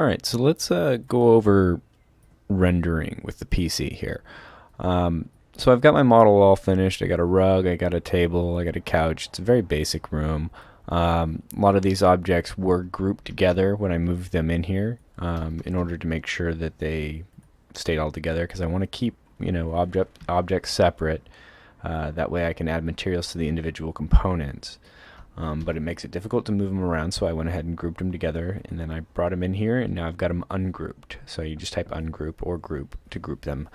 Alright, so let's go over rendering with the PC here. So I've got my model all finished. I got a rug, I got a table, I got a couch. It's a very basic room. A lot of these objects were grouped together when I moved them in here in order to make sure that they stayed all together, because I want to keep objects separate. That way I can add materials to the individual components. But it makes it difficult to move them around, so I went ahead and grouped them together, and then I brought them in here, and now I've got them ungrouped. So you just type ungroup or group to group them.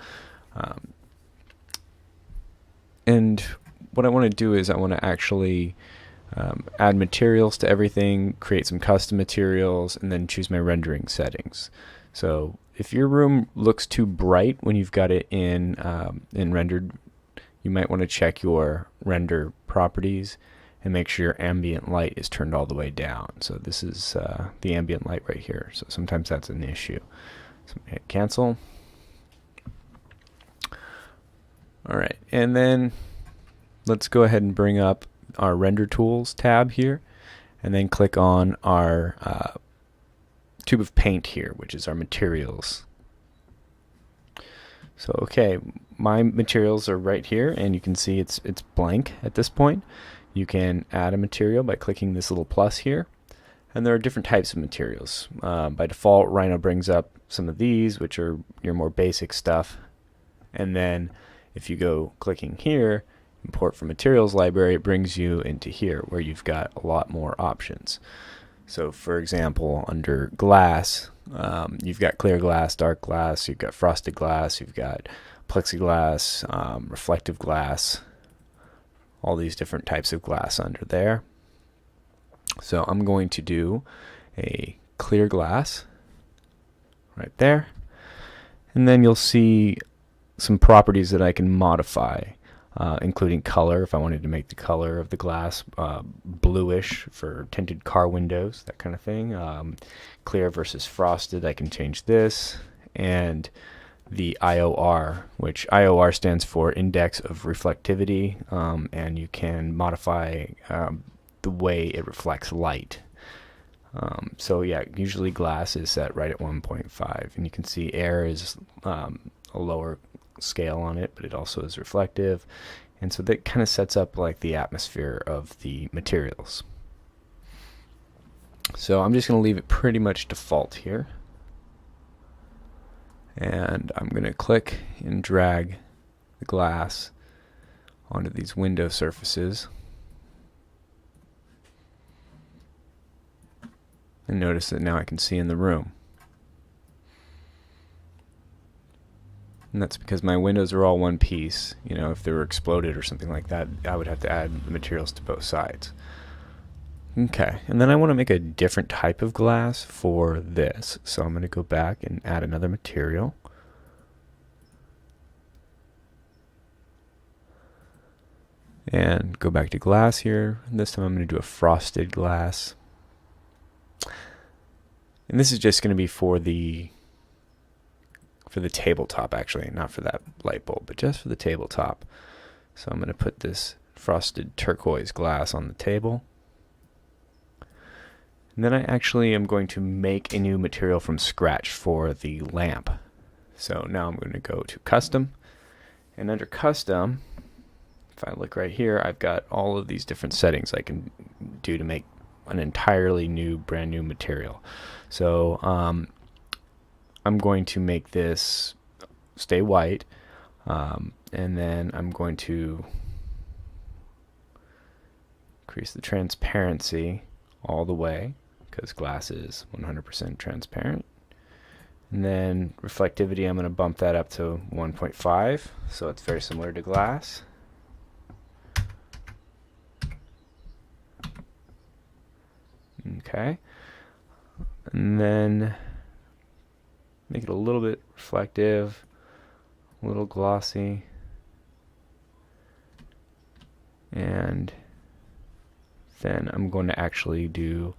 And what I want to do is I want to actually add materials to everything, create some custom materials, and then choose my rendering settings. So if your room looks too bright when you've got it in rendered, you might want to check your render properties and make sure your ambient light is turned all the way down. So this is the ambient light right here. So sometimes that's an issue. So hit cancel. Alright, and then let's go ahead and bring up our render tools tab here, and then click on our tube of paint here, which is our materials. So okay, my materials are right here, and you can see it's blank at this point. You can add a material by clicking this little plus here, and there are different types of materials. By default, Rhino brings up some of these, which are your more basic stuff, and then if you go clicking here, import from materials library, it brings you into here where you've got a lot more options. So for example, under glass, you've got clear glass, dark glass, you've got frosted glass, you've got plexiglass, reflective glass, all these different types of glass under there. So I'm going to do a clear glass right there, and then you'll see some properties that I can modify, including color. If I wanted to make the color of the glass bluish for tinted car windows, that kind of thing. Clear versus frosted, I can change this. And the IOR, which IOR stands for Index of Reflectivity, and you can modify the way it reflects light. So yeah, usually glass is set right at 1.5, and you can see air is a lower scale on it, but it also is reflective, and so that kind of sets up like the atmosphere of the materials. So I'm just going to leave it pretty much default here, and I'm going to click and drag the glass onto these window surfaces, and notice that now I can see in the room. And that's because my windows are all one piece. You know, if they were exploded or something like that, I would have to add the materials to both sides. Okay, and then I want to make a different type of glass for this. So I'm going to go back and add another material. And go back to glass here. And this time I'm going to do a frosted glass. And this is just going to be for the tabletop, actually, not for that light bulb, but just for the tabletop. So I'm going to put this frosted turquoise glass on the table. And then I actually am going to make a new material from scratch for the lamp. So now I'm going to go to custom, and under custom, if I look right here, I've got all of these different settings I can do to make an entirely new, brand new material. So I'm going to make this stay white, and then I'm going to increase the transparency all the way, because glass is 100% transparent. And then reflectivity, I'm going to bump that up to 1.5, so it's very similar to glass. Okay, and then make it a little bit reflective, a little glossy, and then I'm going to actually do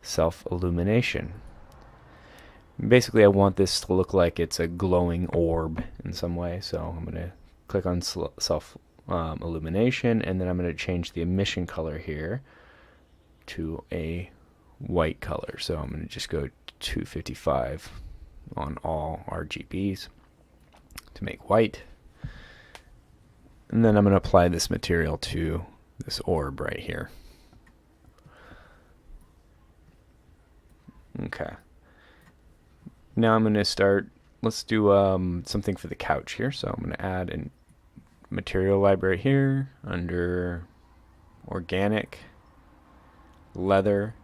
self-illumination. Basically, I want this to look like it's a glowing orb in some way, so I'm going to click on self-illumination, and then I'm going to change the emission color here to a white color. So I'm going to just go to 255 on all RGBs to make white. And then I'm going to apply this material to this orb right here. Okay. Now I'm going to start, let's do something for the couch here. So I'm going to add a material library here under organic leather.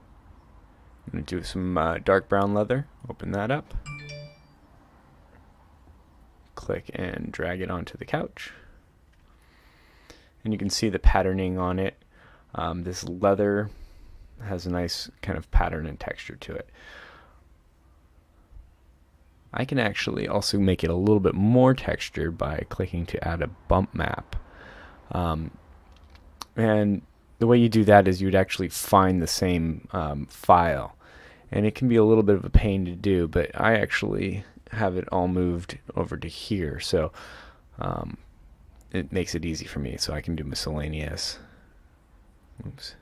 I'm going to do some dark brown leather. Open that up. Click and drag it onto the couch. And you can see the patterning on it. This leather has a nice kind of pattern and texture to it. I can actually also make it a little bit more textured by clicking to add a bump map. And the way you do that is you'd actually find the same file. And it can be a little bit of a pain to do, but I actually have it all moved over to here. So it makes it easy for me. So I can do miscellaneous. Oops.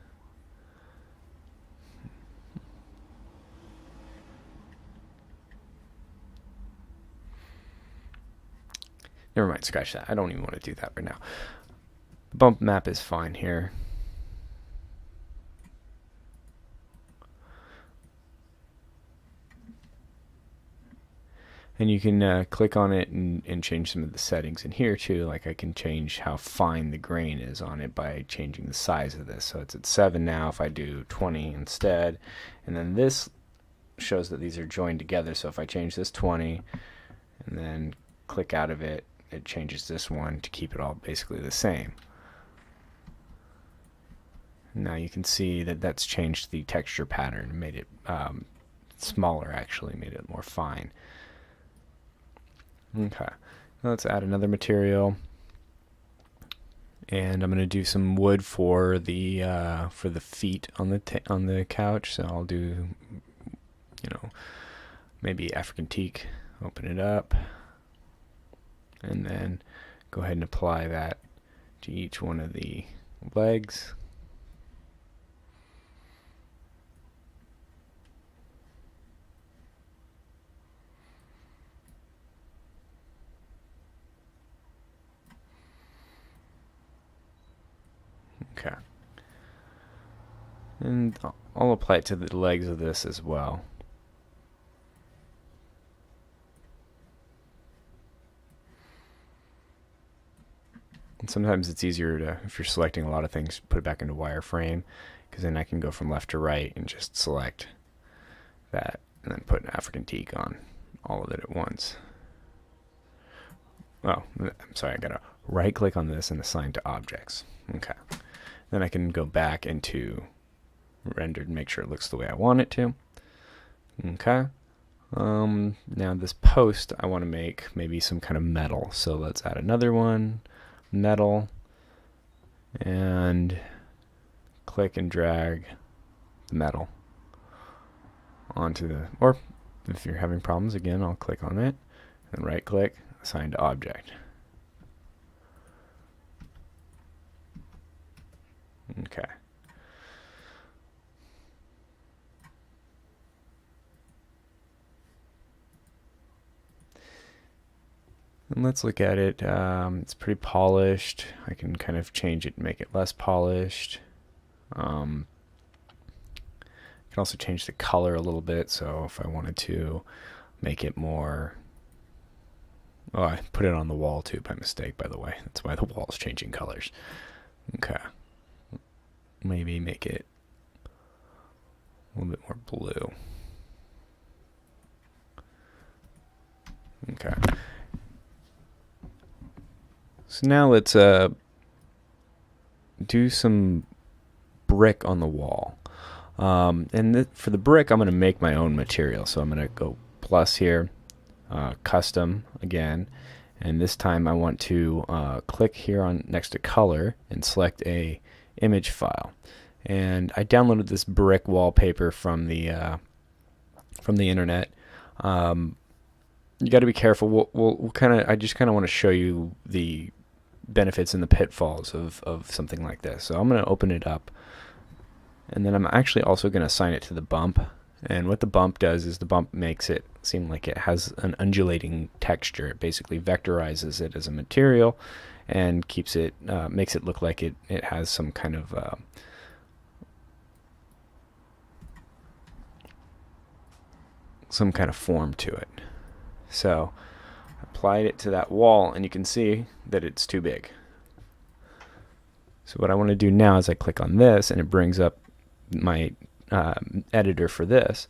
Never mind, scratch that. I don't even want to do that right now. The bump map is fine here. And you can click on it and change some of the settings in here too. Like I can change how fine the grain is on it by changing the size of this. So it's at 7 now if I do 20 instead. And then this shows that these are joined together. So if I change this 20 and then click out of it, it changes this one to keep it all basically the same. Now you can see that that's changed the texture pattern, made it smaller actually, made it more fine. Okay, now let's add another material, and I'm going to do some wood for the feet on the couch. So I'll do, maybe African teak. Open it up, and then go ahead and apply that to each one of the legs. Okay. And I'll apply it to the legs of this as well. And sometimes it's easier to, if you're selecting a lot of things, put it back into wireframe, because then I can go from left to right and just select that and then put an African teak on all of it at once. Oh, I'm sorry, I gotta right click on this and assign to objects. Okay. Then I can go back into rendered and make sure it looks the way I want it to. Okay. Now this post I want to make maybe some kind of metal. So let's add another one, metal, and click and drag the metal onto the, or if you're having problems, again, I'll click on it and right click, assign to object. Okay. And let's look at it. It's pretty polished. I can kind of change it and make it less polished. I can also change the color a little bit. So if I wanted to make it more... Oh, I put it on the wall too by mistake, by the way. That's why the wall is changing colors. Okay. Maybe make it a little bit more blue. Okay. So now let's do some brick on the wall. And for the brick, I'm going to make my own material. So I'm going to go plus here, custom again. And this time I want to click here on next to color and select a image file. And I downloaded this brick wallpaper from the internet. You got to be careful. We'll kind of. I just kind of want to show you the benefits and the pitfalls of something like this. So I'm going to open it up, And then I'm actually also going to assign it to the bump. And what the bump does is the bump makes it seem like it has an undulating texture. It basically vectorizes it as a material and keeps it, makes it look like it has some kind of form to it. So I applied it to that wall, and you can see that it's too big. So what I want to do now is I click on this, and it brings up my editor for this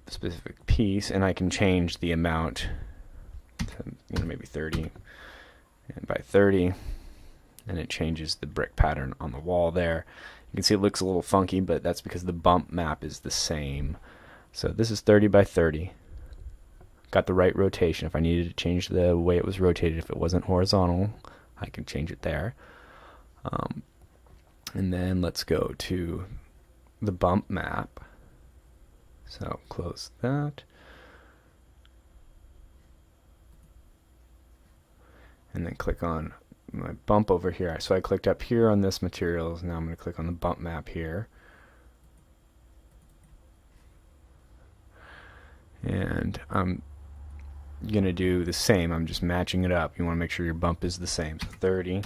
specific piece, and I can change the amount to maybe 30 and by 30, and it changes the brick pattern on the wall there. You can see it looks a little funky, but that's because the bump map is the same. So this is 30 by 30. Got the right rotation. If I needed to change the way it was rotated, if it wasn't horizontal, I can change it there. And then let's go to the bump map. So close that. And then click on my bump over here. So I clicked up here on this materials. Now I'm going to click on the bump map here. And I'm going to do the same. I'm just matching it up. You want to make sure your bump is the same. So 30.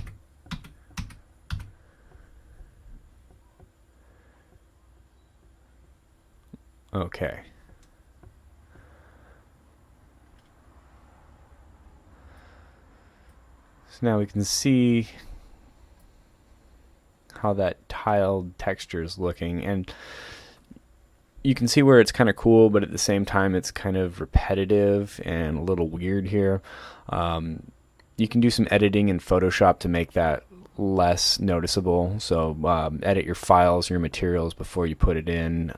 Okay. So now we can see how that tiled texture is looking, and you can see where it's kind of cool, but at the same time it's kind of repetitive and a little weird here. You can do some editing in Photoshop to make that less noticeable. So edit your files, your materials before you put it in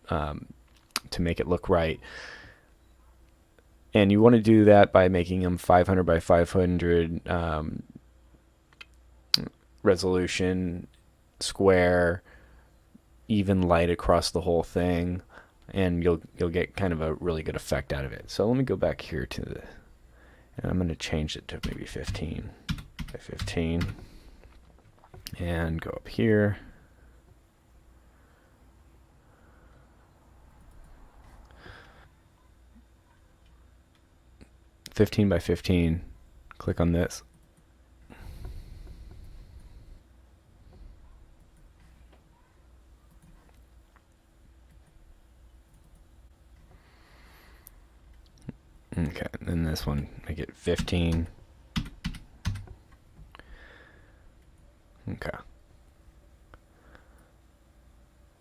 to make it look right. And you want to do that by making them 500 by 500 resolution, square, even light across the whole thing, and you'll get kind of a really good effect out of it. So let me go back here to the, and I'm going to change it to maybe 15 by 15, and go up here. (15 by 15). Click on this. Okay, and this one, make it 15. Okay.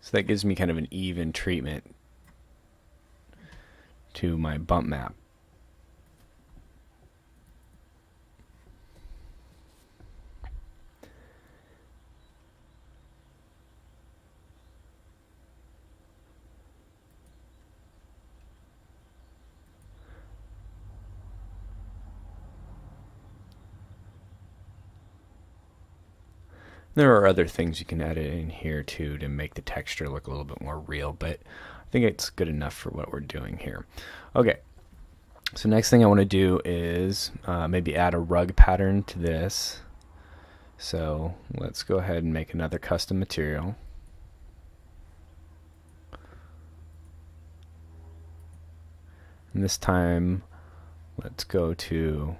So that gives me kind of an even treatment to my bump map. There are other things you can edit in here too to make the texture look a little bit more real, but I think it's good enough for what we're doing here. Okay, so next thing I want to do is maybe add a rug pattern to this. So let's go ahead and make another custom material. And this time, let's go to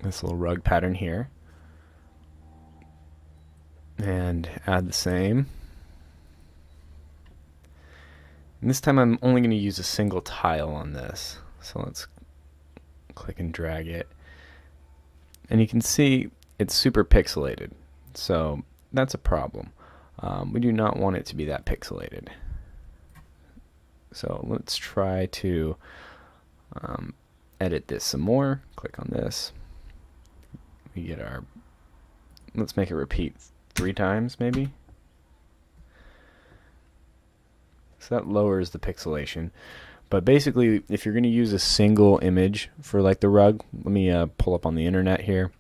this little rug pattern here and add the same. And this time I'm only going to use a single tile on this. So let's click and drag it. And you can see it's super pixelated. So that's a problem. We do not want it to be that pixelated. So let's try to edit this some more. Click on this. We get our, let's make it repeat 3 times maybe. So that lowers the pixelation. But basically, if you're going to use a single image for like the rug, let me pull up on the internet here.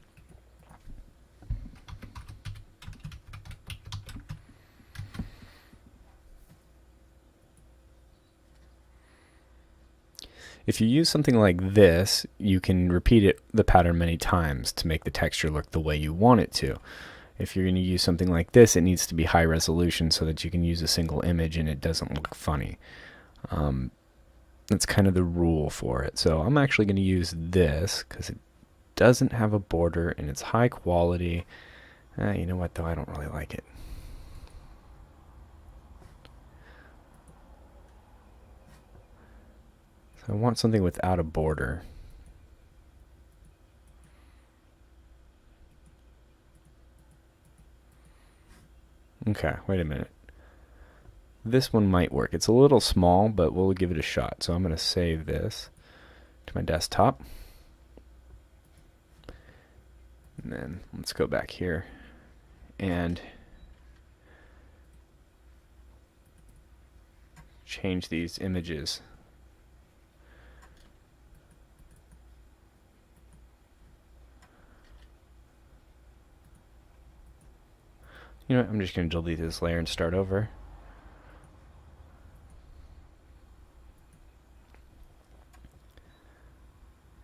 If you use something like this, you can repeat the pattern many times to make the texture look the way you want it to. If you're going to use something like this, it needs to be high resolution so that you can use a single image and it doesn't look funny. That's kind of the rule for it. So I'm actually going to use this because it doesn't have a border and it's high quality. You know what, though? I don't really like it. So I want something without a border. Okay, wait a minute. This one might work. It's a little small, but we'll give it a shot. So I'm going to save this to my desktop. And then let's go back here and change these images. You know what, I'm just going to delete this layer and start over.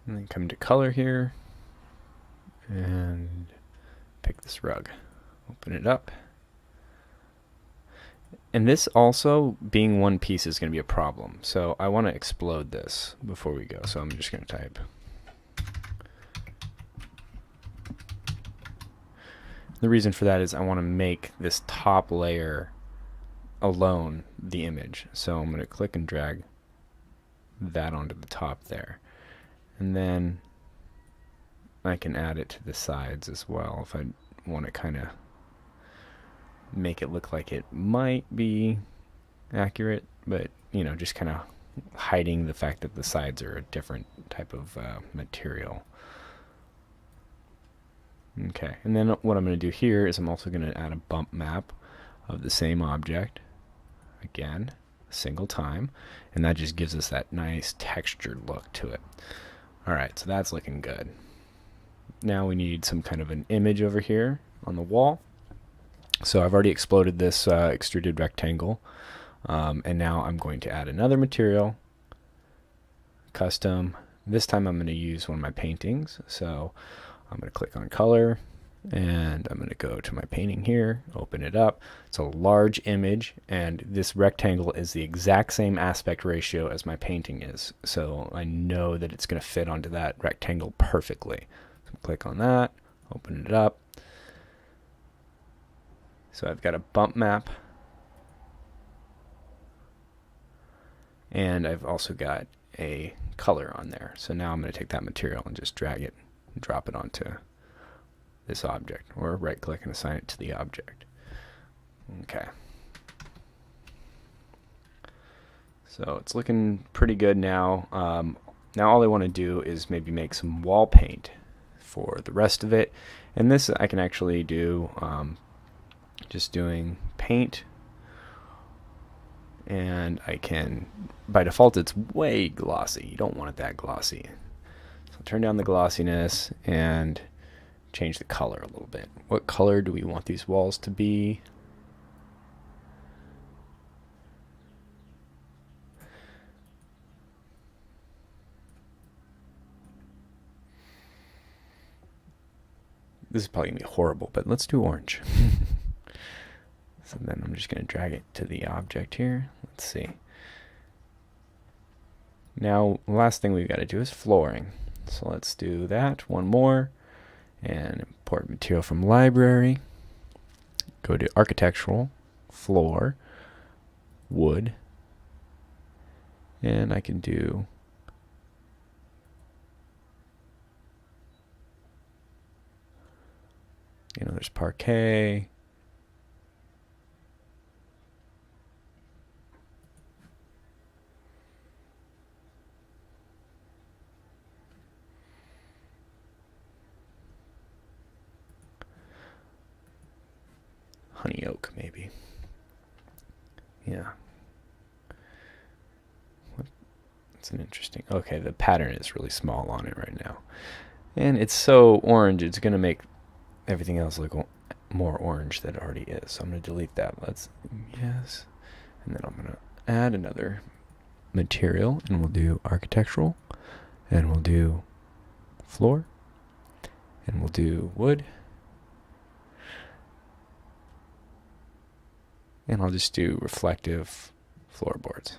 And then come to color here and pick this rug. Open it up. And this also, being one piece, is going to be a problem. So I want to explode this before we go. So I'm just going to type. The reason for that is I want to make this top layer alone the image. So I'm going to click and drag that onto the top there. And then I can add it to the sides as well if I want to kind of make it look like it might be accurate, but you know, just kind of hiding the fact that the sides are a different type of material. Okay, and then what I'm going to do here is I'm also going to add a bump map of the same object, again, a single time, and that just gives us that nice textured look to it. Alright, so that's looking good. Now we need some kind of an image over here on the wall. So I've already exploded this extruded rectangle, and now I'm going to add another material, custom. This time I'm going to use one of my paintings, so I'm going to click on color, and I'm going to go to my painting here, open it up. It's a large image, and this rectangle is the exact same aspect ratio as my painting is, so I know that it's going to fit onto that rectangle perfectly. So click on that, open it up. So I've got a bump map, and I've also got a color on there. So now I'm going to take that material and just drag it and drop it onto this object, or right click and assign it to the object. Okay. So it's looking pretty good now. Now all I want to do is maybe make some wall paint for the rest of it. And this I can actually do just doing paint, and I can, by default it's way glossy. You don't want it that glossy. So turn down the glossiness and change the color a little bit. What color do we want these walls to be? This is probably going to be horrible, but let's do orange. So then I'm just going to drag it to the object here. Let's see. Now, the last thing we've got to do is flooring. So let's do that, one more, and import material from library. Go to architectural, floor, wood, and I can do there's parquet. Honey oak, maybe. Yeah. That's an interesting. Okay, the pattern is really small on it right now. And it's so orange, it's going to make everything else look more orange than it already is. So I'm going to delete that. Yes. And then I'm going to add another material, and we'll do architectural, and we'll do floor, and we'll do wood, And I'll just do reflective floorboards.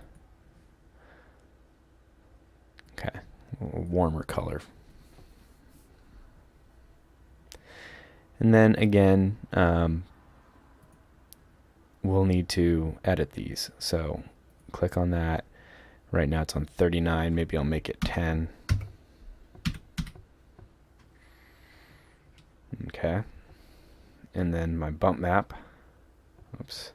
Okay, a warmer color. And then again, we'll need to edit these. So click on that. Right now it's on 39. Maybe I'll make it 10. Okay. And then my bump map. Oops.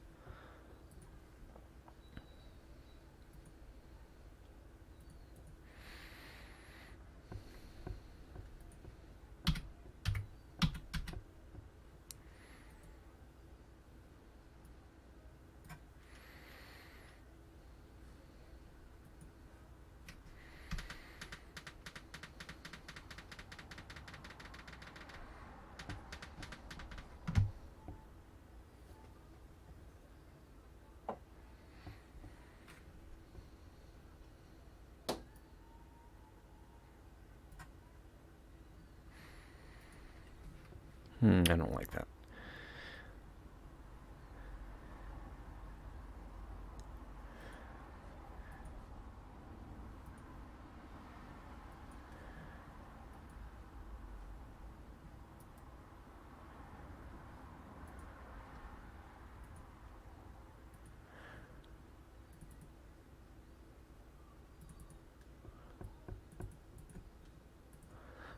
I don't like that.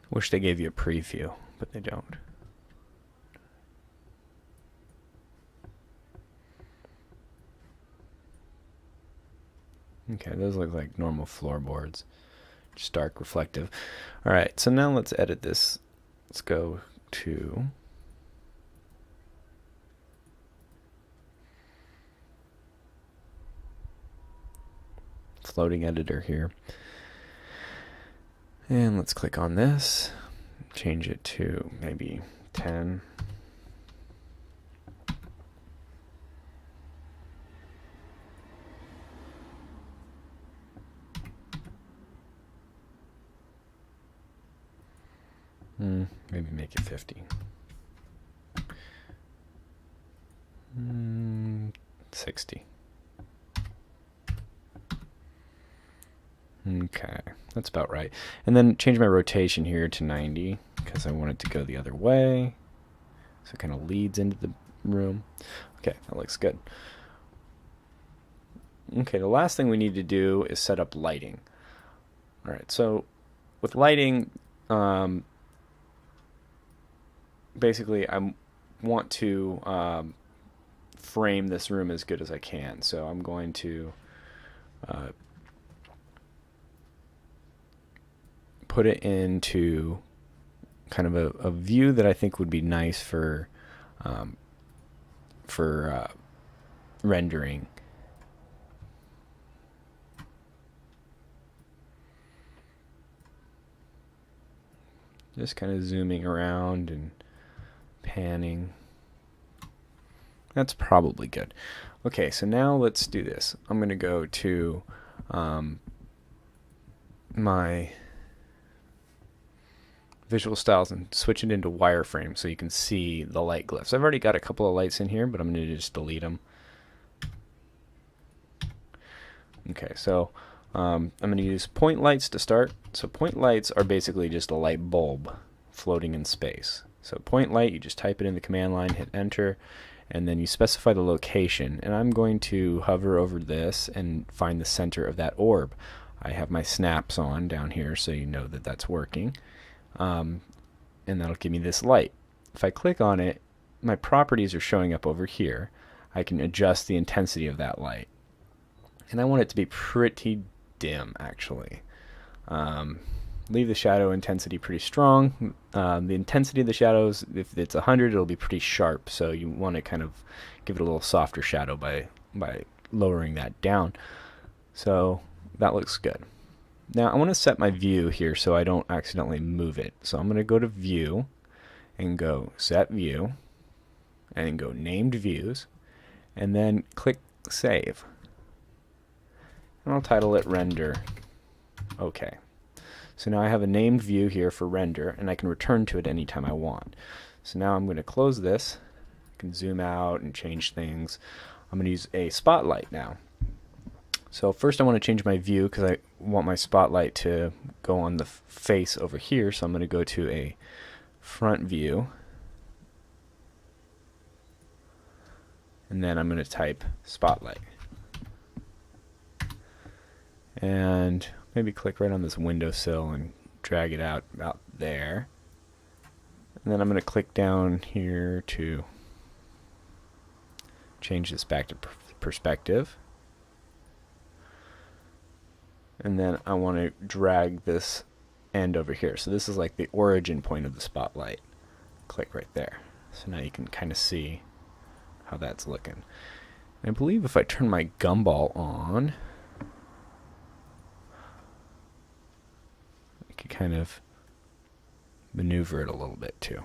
Wish they gave you a preview, but they don't. Okay, those look like normal floorboards. Just dark reflective. Alright, so now let's edit this. Let's go to floating editor here. And let's click on this. Change it to maybe 10. Maybe make it 50. 60. Okay, that's about right. And then change my rotation here to 90 because I want it to go the other way. So it kind of leads into the room. Okay, that looks good. Okay, the last thing we need to do is set up lighting. All right, so with lighting, basically I want to frame this room as good as I can. So I'm going to put it into kind of a view that I think would be nice for rendering. Just kind of zooming around and panning. That's probably good. Okay, so now let's do this. I'm going to go to my visual styles and switch it into wireframe so you can see the light glyphs. I've already got a couple of lights in here, but I'm going to just delete them. Okay, so I'm going to use point lights to start. So point lights are basically just a light bulb floating in space. So point light, you just type it in the command line, hit enter, and then you specify the location. And I'm going to hover over this and find the center of that orb. I have my snaps on down here so you know that that's working. And that'll give me this light. If I click on it, my properties are showing up over here. I can adjust the intensity of that light. And I want it to be pretty dim, actually. Leave the shadow intensity pretty strong. The intensity of the shadows, if it's 100, it'll be pretty sharp. So you want to kind of give it a little softer shadow by lowering that down. So that looks good. Now I want to set my view here so I don't accidentally move it. So I'm going to go to View and go Set View and go Named Views and then click Save. And I'll title it Render. Okay. So now I have a named view here for render and I can return to it anytime I want. So now I'm going to close this, can zoom out and change things. I'm going to use a spotlight now. So first I want to change my view because I want my spotlight to go on the face over here. So I'm going to go to a front view. And then I'm going to type spotlight. And maybe click right on this windowsill and drag it out about there. And then I'm going to click down here to change this back to perspective. And then I want to drag this end over here. So this is like the origin point of the spotlight. Click right there. So now you can kind of see how that's looking. And I believe if I turn my gumball on, I can kind of maneuver it a little bit too.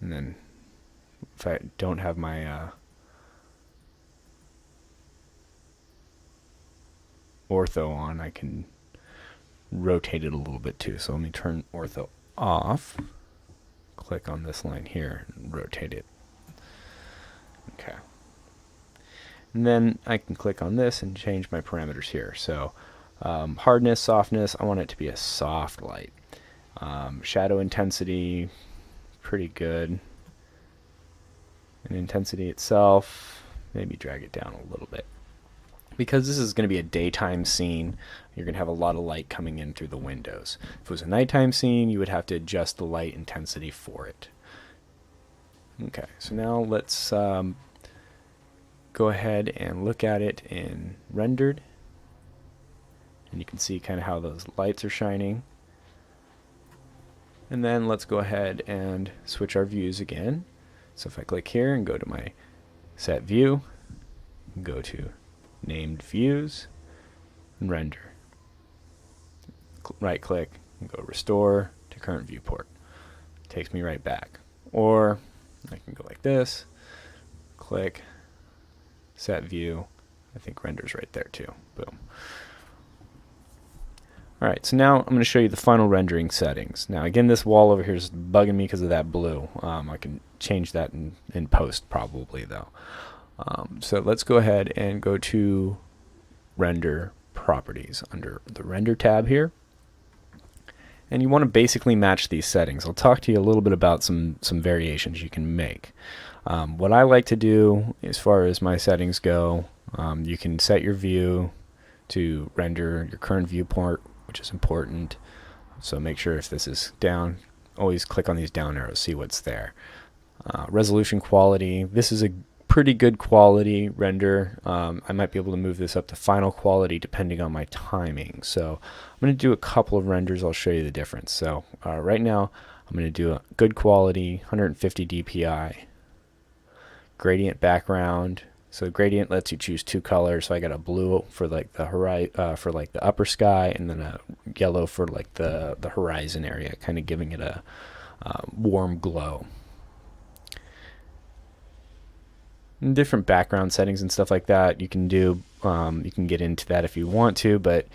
And then if I don't have my ortho on, I can rotate it a little bit too. So let me turn ortho off, click on this line here and rotate it. Okay. And then I can click on this and change my parameters here. So hardness, softness, I want it to be a soft light. Shadow intensity, pretty good. And intensity itself, maybe drag it down a little bit. Because this is going to be a daytime scene, you're going to have a lot of light coming in through the windows. If it was a nighttime scene, you would have to adjust the light intensity for it. Okay, so now let's go ahead and look at it in rendered. And you can see kind of how those lights are shining. And then let's go ahead and switch our views again. So if I click here and go to my set view, go to named views and render. Right click and go restore to current viewport. Takes me right back. Or I can go like this, click, set view. I think render's right there too. Boom. Alright, so now I'm going to show you the final rendering settings. Now again, this wall over here is bugging me because of that blue. I can change that in post probably though. So let's go ahead and go to render properties under the render tab here. And you want to basically match these settings. I'll talk to you a little bit about some variations you can make. What I like to do as far as my settings go, you can set your view to render your current viewport, which is important. So make sure if this is down, always click on these down arrows, see what's there. Resolution quality, this is a pretty good quality render. I might be able to move this up to final quality depending on my timing. So I'm going to do a couple of renders. I'll show you the difference. So right now I'm going to do a good quality 150 DPI. Gradient background. So gradient lets you choose two colors. So I got a blue for like the for like the upper sky, and then a yellow for like the horizon area, kind of giving it a warm glow. And different background settings and stuff like that you can do. You can get into that if you want to, but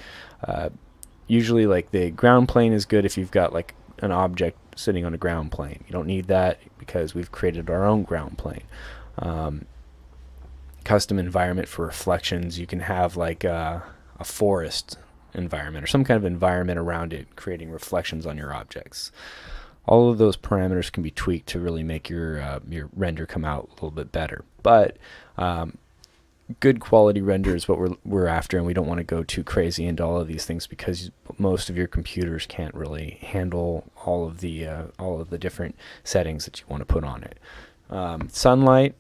usually like the ground plane is good if you've got like an object sitting on a ground plane. You don't need that because we've created our own ground plane. Custom environment for reflections, you can have like a forest environment or some kind of environment around it creating reflections on your objects. All of those parameters can be tweaked to really make your render come out a little bit better. But good quality render is what we're after, and we don't want to go too crazy into all of these things because most of your computers can't really handle all of the different settings that you want to put on it. Sunlight,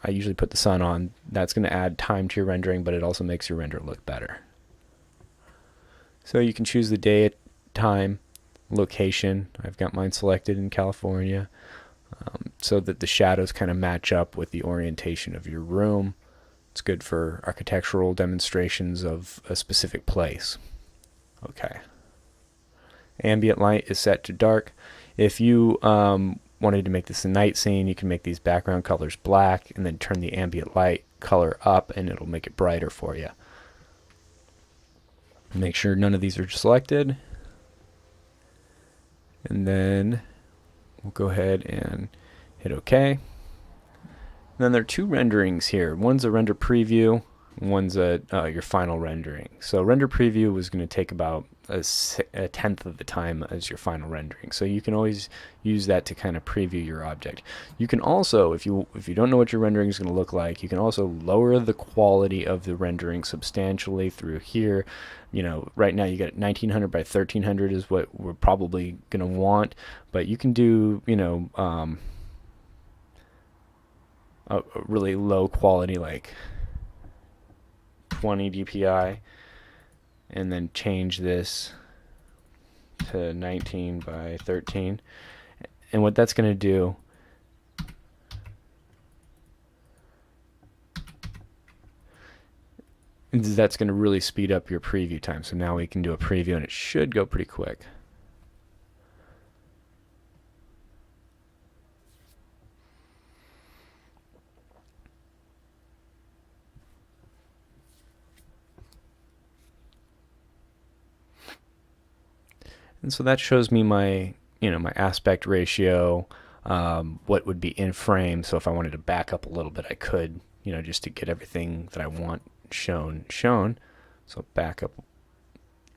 I usually put the sun on. That's going to add time to your rendering, but it also makes your render look better. So you can choose the day, time, location. I've got mine selected in California, so that the shadows kind of match up with the orientation of your room. It's good for architectural demonstrations of a specific place. Okay. Ambient light is set to dark. If you wanted to make this a night scene, you can make these background colors black and then turn the ambient light color up and it'll make it brighter for you. Make sure none of these are selected. And then we'll go ahead and Hit OK. And then there are two renderings here. One's a render preview, one's your final rendering. So render preview was going to take about a tenth of the time as your final rendering. So you can always use that to kind of preview your object. You can also, if you don't know what your rendering is going to look like, you can also lower the quality of the rendering substantially through here. You know, right now you got 1900 by 1300 is what we're probably going to want, but you can do, you know, a really low quality like 20 dpi, and then change this to 19 by 13. And what that's going to do is that's going to really speed up your preview time. So now we can do a preview and it should go pretty quick. And so that shows me my, you know, my aspect ratio, what would be in frame. So if I wanted to back up a little bit, I could, you know, just to get everything that I want shown. So back up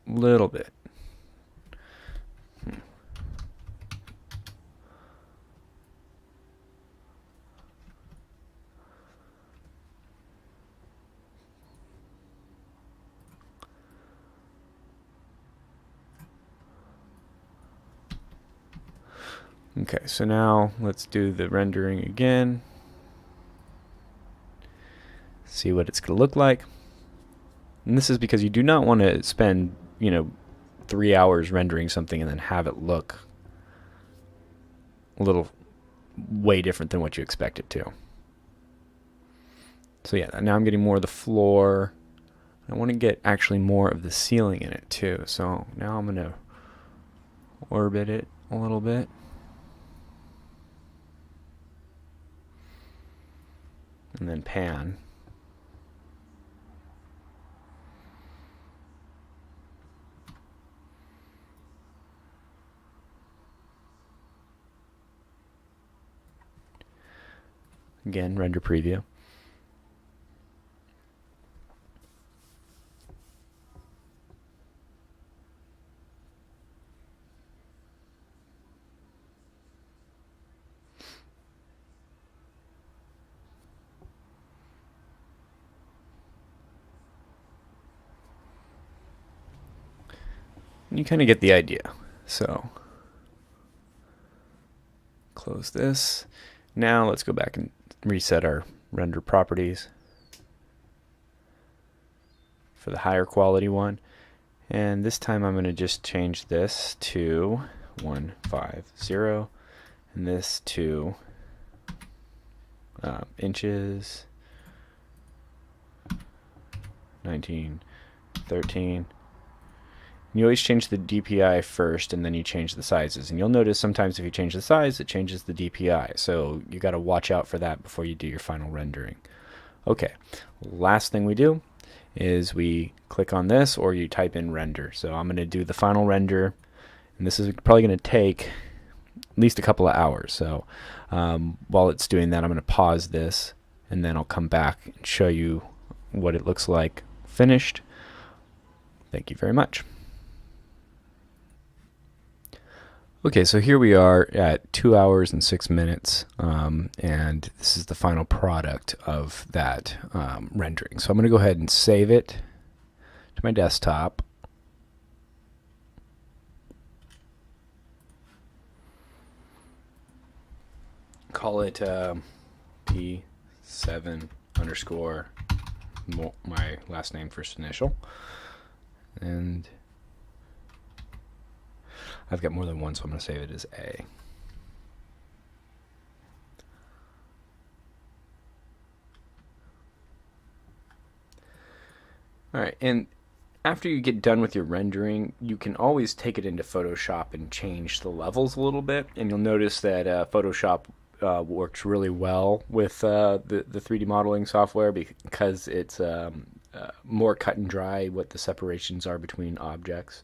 a little bit. Okay, so now let's do the rendering again. See what it's going to look like. And this is because you do not want to spend, you know, 3 hours rendering something and then have it look a little way different than what you expect it to. So yeah, now I'm getting more of the floor. I want to get actually more of the ceiling in it too. So now I'm going to orbit it a little bit. And then pan. Again, render preview. You kind of get the idea. So close this. Now let's go back and reset our render properties for the higher quality one. And this time I'm going to just change this to 150 and this to inches, 19, 13. You always change the DPI first and then you change the sizes. And you'll notice sometimes if you change the size, it changes the DPI. So you got to watch out for that before you do your final rendering. Okay, last thing we do is we click on this or you type in render. So I'm going to do the final render, and this is probably going to take at least a couple of hours. So while it's doing that, I'm going to pause this and then I'll come back and show you what it looks like finished. Thank you very much. Okay, so here we are at 2 hours and 6 minutes, and this is the final product of that rendering. So I'm going to go ahead and save it to my desktop. Call it P7 underscore my last name, first initial. And I've got more than one, so I'm going to save it as A. Alright, and after you get done with your rendering, you can always take it into Photoshop and change the levels a little bit. And you'll notice that Photoshop works really well with the 3D modeling software because it's more cut and dry what the separations are between objects.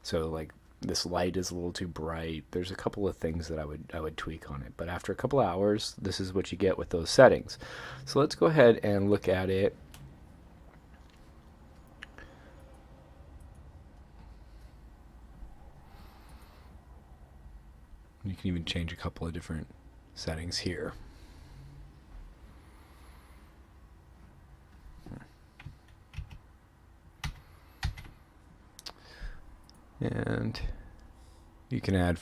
So like this light is a little too bright. There's a couple of things that I would tweak on it. But after a couple of hours, this is what you get with those settings. So let's go ahead and look at it. You can even change a couple of different settings here. And you can add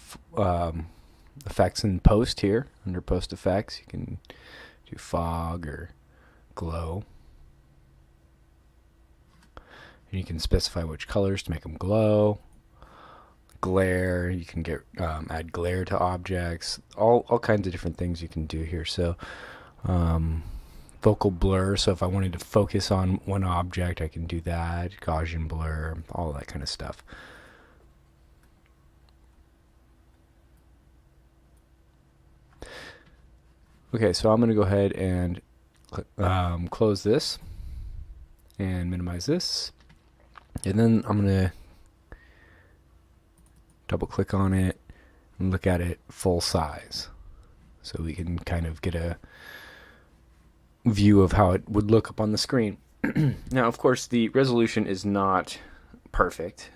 effects in post here. Under post effects, you can do fog or glow. And you can specify which colors to make them glow. Glare, you can get add glare to objects. All kinds of different things you can do here. So focal blur, so if I wanted to focus on one object, I can do that. Gaussian blur, all that kind of stuff. Okay, so I'm going to go ahead and close this and minimize this. And then I'm going to double click on it and look at it full size. So we can kind of get a view of how it would look up on the screen. Now, of course, the resolution is not perfect.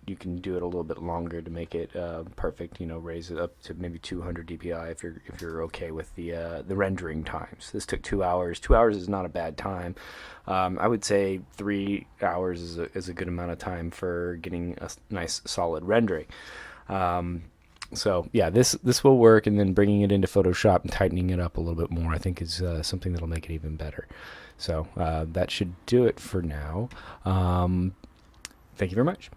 You can do it a little bit longer to make it perfect. Raise it up to maybe 200 dpi if you're okay with the rendering times. This took 2 hours. 2 hours is not a bad time. I would say 3 hours is a good amount of time for getting a nice solid rendering. So yeah, this will work, and then bringing it into Photoshop and tightening it up a little bit more, I think, is something that'll make it even better. So that should do it for now. Thank you very much.